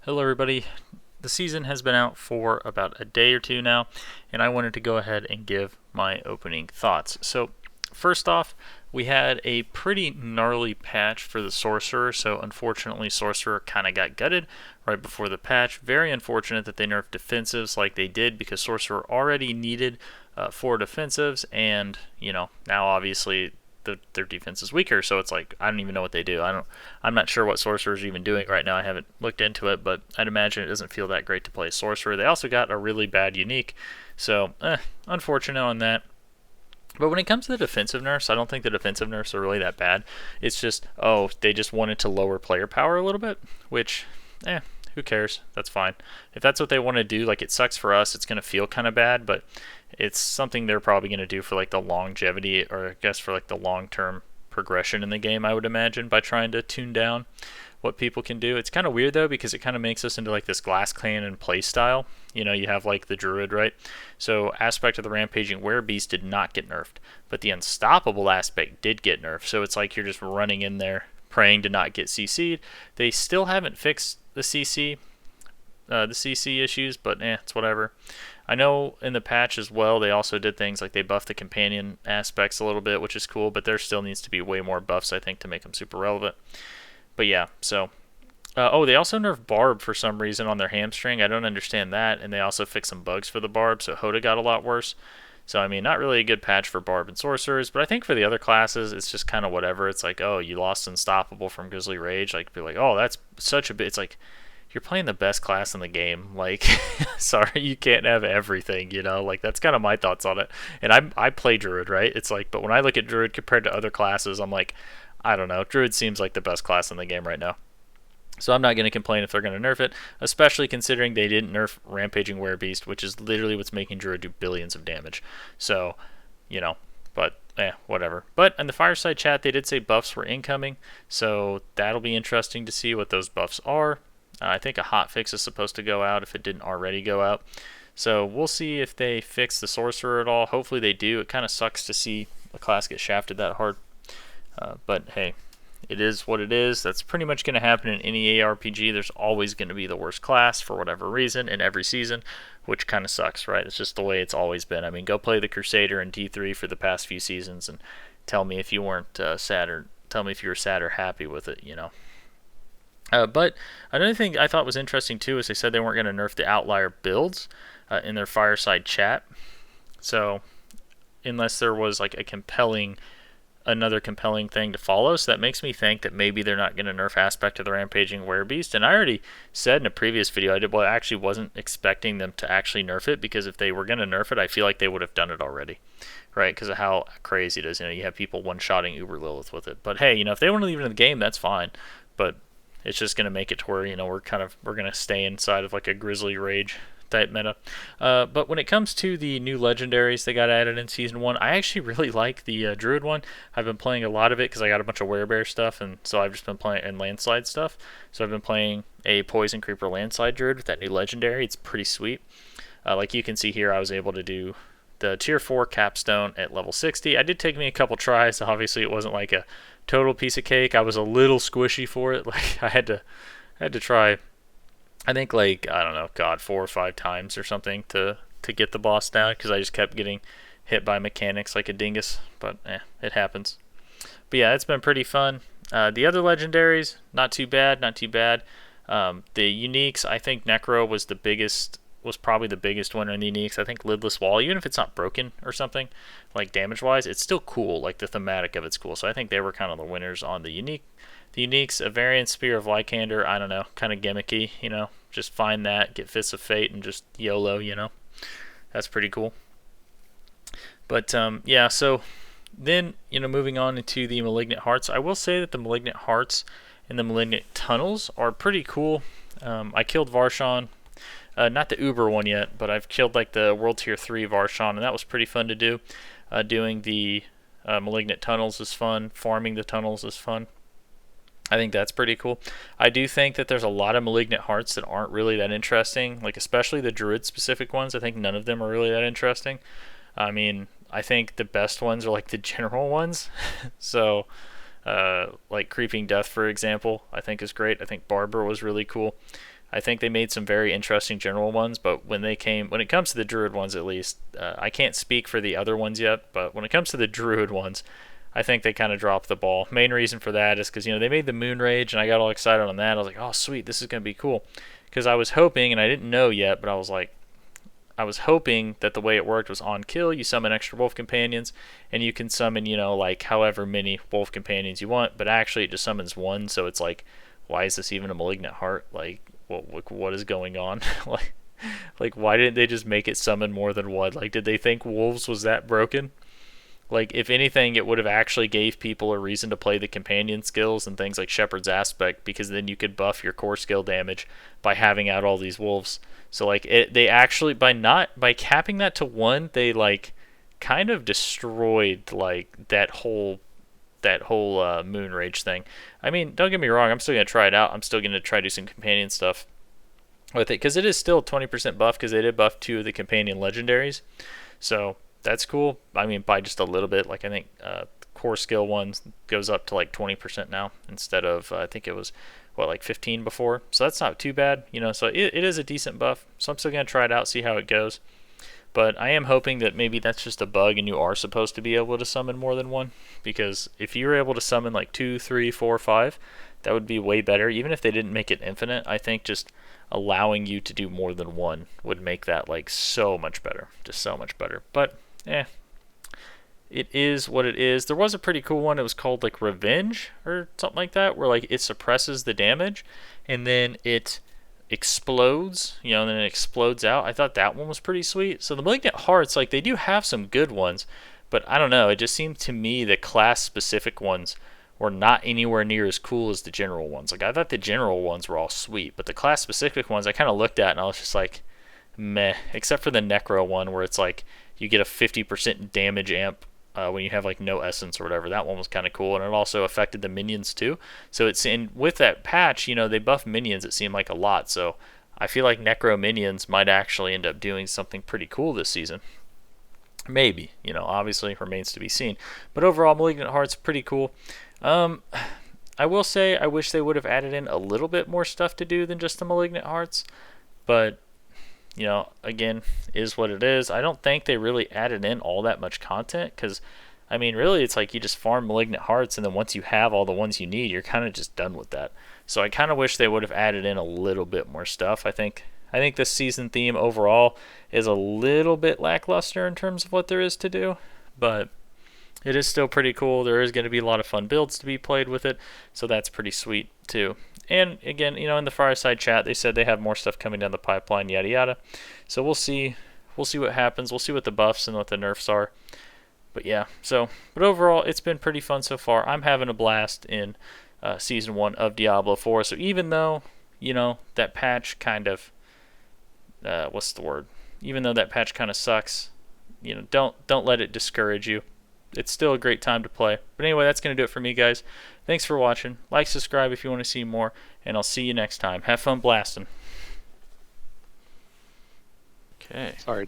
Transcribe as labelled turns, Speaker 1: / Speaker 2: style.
Speaker 1: Hello, everybody. The season has been out for about a day or two now, and I wanted to go ahead and give my opening thoughts. So, first off, we had a pretty gnarly patch for the Sorcerer, so unfortunately, Sorcerer kind of got gutted right before the patch. Very unfortunate that they nerfed defensives like they did because Sorcerer already needed 4 defensives, and now obviously their defense is weaker, so it's like I don't even know what they do. I'm not sure what Sorcerer's even doing right now. I haven't looked into it, but I'd imagine it doesn't feel that great to play Sorcerer. They also got a really bad unique, so unfortunate on that. But when it comes to the defensive nerfs, I don't think the defensive nerfs are really that bad. It's just, they just wanted to lower player power a little bit, which, who cares? That's fine. If that's what they want to do, like, it sucks for us. It's going to feel kind of bad, but it's something they're probably going to do for, like, the longevity, or I guess for, like, the long-term progression in the game, I would imagine, by trying to tune down what people can do. It's kind of weird, though, because it kind of makes us into, like, this Glass Cannon play style. You have, like, the Druid, right? So aspect of the Rampaging Werebeast did not get nerfed, but the Unstoppable aspect did get nerfed. So it's like you're just running in there praying to not get CC'd. They still haven't fixed the CC issues, but it's whatever. I know in the patch as well, they also did things like they buffed the companion aspects a little bit, which is cool, but there still needs to be way more buffs, I think, to make them super relevant. But yeah, so they also nerfed Barb for some reason on their hamstring. I don't understand that. And they also fixed some bugs for the Barb, so Hoda got a lot worse. So, I mean, not really a good patch for Barb and Sorcerers, but I think for the other classes, it's just kind of whatever. It's like, you lost Unstoppable from Grizzly Rage. Like, be like, that's such a bit. It's like, you're playing the best class in the game. Like, sorry, you can't have everything, Like, that's kind of my thoughts on it. And I play Druid, right? It's like, but when I look at Druid compared to other classes, I'm like, I don't know. Druid seems like the best class in the game right now. So I'm not going to complain if they're going to nerf it, especially considering they didn't nerf Rampaging Werebeast, which is literally what's making Druid do billions of damage. So, but whatever. But in the Fireside chat, they did say buffs were incoming, so that'll be interesting to see what those buffs are. I think a hotfix is supposed to go out if it didn't already go out. So we'll see if they fix the Sorcerer at all. Hopefully they do. It kind of sucks to see a class get shafted that hard. But hey, it is what it is. That's pretty much going to happen in any ARPG. There's always going to be the worst class for whatever reason in every season, which kind of sucks, right? It's just the way it's always been. I mean, go play the Crusader in D3 for the past few seasons and tell me if you weren't sad, or tell me if you were sad or happy with it, But another thing I thought was interesting too is they said they weren't going to nerf the outlier builds in their Fireside chat. So unless there was like another compelling thing to follow, so that makes me think that maybe they're not going to nerf aspect of the Rampaging Werebeast. And I already said in a previous video I actually wasn't expecting them to actually nerf it, because if they were going to nerf it, I feel like they would have done it already, right? Because of how crazy it is. You have people one-shotting Uber Lilith with it. But hey, if they want to leave it in the game, that's fine. But it's just going to make it to where we're going to stay inside of like a Grizzly Rage type meta. But when it comes to the new legendaries they got added in Season 1, I actually really like the Druid one. I've been playing a lot of it because I got a bunch of Werebear stuff, and so I've just been playing, and Landslide stuff. So I've been playing a Poison Creeper Landslide Druid with that new legendary. It's pretty sweet. Like you can see here, I was able to do the Tier 4 capstone at level 60. It did take me a couple tries. Obviously, it wasn't like a total piece of cake. I was a little squishy for it. Like, I had to try, I think, like, I don't know, 4 or 5 times or something to get the boss down, because I just kept getting hit by mechanics like a dingus. But it happens. But yeah, it's been pretty fun. The other legendaries, not too bad. The uniques, I think Necro was probably the biggest winner in the uniques. I think Lidless Wall, even if it's not broken or something, like damage-wise, it's still cool. Like, the thematic of it's cool. So I think they were kind of the winners on the unique. The uniques, a variant Spear of Lycander, I don't know, kind of gimmicky, just find that, get Fists of Fate, and just YOLO, That's pretty cool. But, yeah, so then, moving on into the Malignant Hearts, I will say that the Malignant Hearts and the Malignant Tunnels are pretty cool. I killed Varshan. Not the Uber one yet, but I've killed like the World Tier 3 Varshan, and that was pretty fun to do. Doing the Malignant Tunnels is fun. Farming the tunnels is fun. I think that's pretty cool. I do think that there's a lot of Malignant Hearts that aren't really that interesting, like especially the Druid-specific ones. I think none of them are really that interesting. I mean, I think the best ones are like the general ones. So, like Creeping Death, for example, I think is great. I think Barber was really cool. I think they made some very interesting general ones, but when it comes to the druid ones at least, I can't speak for the other ones yet, but when it comes to the druid ones, I think they kind of dropped the ball. Main reason for that is because they made the Moon Rage, and I got all excited on that. I was like, oh sweet, this is gonna be cool, because I was hoping, and I didn't know yet, but I was hoping that the way it worked was on kill, you summon extra wolf companions, and you can summon, like however many wolf companions you want, but actually it just summons one, so it's like, why is this even a malignant heart? Like, what is going on? like, why didn't they just make it summon more than one? Like, did they think wolves was that broken? Like, if anything, it would have actually gave people a reason to play the companion skills and things like Shepherd's Aspect, because then you could buff your core skill damage by having out all these wolves. So like, they actually, by capping that to one, they like kind of destroyed like that whole Moon Rage thing. I mean, don't get me wrong, I'm still gonna try it out. I'm still gonna try to do some companion stuff with it, because it is still 20% buff, because they did buff 2 of the companion legendaries. So that's cool. I mean, by just a little bit. Like, I think core skill one goes up to like 20% now, instead of I think it was like 15 before. So that's not too bad, so it is a decent buff. So I'm still gonna try it out, see how it goes. But I am hoping that maybe that's just a bug and you are supposed to be able to summon more than one, because if you were able to summon like 2, 3, 4, 5, that would be way better. Even if they didn't make it infinite, I think just allowing you to do more than one would make that like so much better, just so much better. But it is what it is. There was a pretty cool one. It was called like Revenge or something like that, where like it suppresses the damage and then it explodes, and then it explodes out. I thought that one was pretty sweet. So the Malignant Hearts, like, they do have some good ones, but I don't know. It just seemed to me the class specific ones were not anywhere near as cool as the general ones. Like, I thought the general ones were all sweet, but the class specific ones I kind of looked at and I was just like, meh. Except for the Necro one, where it's like you get a 50% damage amp when you have like no essence or whatever. That one was kind of cool, and it also affected the minions too. So it's in with that patch, they buff minions. It seemed like a lot. So I feel like Necro minions might actually end up doing something pretty cool this season. Maybe, obviously remains to be seen. But overall, Malignant Heart's pretty cool. I will say I wish they would have added in a little bit more stuff to do than just the Malignant Hearts, but again, is what it is. I don't think they really added in all that much content, because, I mean, really, it's like you just farm Malignant Hearts, and then once you have all the ones you need, you're kind of just done with that. So I kind of wish they would have added in a little bit more stuff. I think this season theme overall is a little bit lackluster in terms of what there is to do, but it is still pretty cool. There is going to be a lot of fun builds to be played with it, so that's pretty sweet too. And again, in the Fireside chat, they said they have more stuff coming down the pipeline, yada yada. So we'll see what happens. We'll see what the buffs and what the nerfs are. But yeah, but overall, it's been pretty fun so far. I'm having a blast in Season 1 of Diablo 4. So even though, that patch kind of, what's the word? Even though that patch kind of sucks, don't let it discourage you. It's still a great time to play. But anyway, that's going to do it for me, guys. Thanks for watching. Like, subscribe if you want to see more, and I'll see you next time. Have fun blasting. Okay.
Speaker 2: Sorry.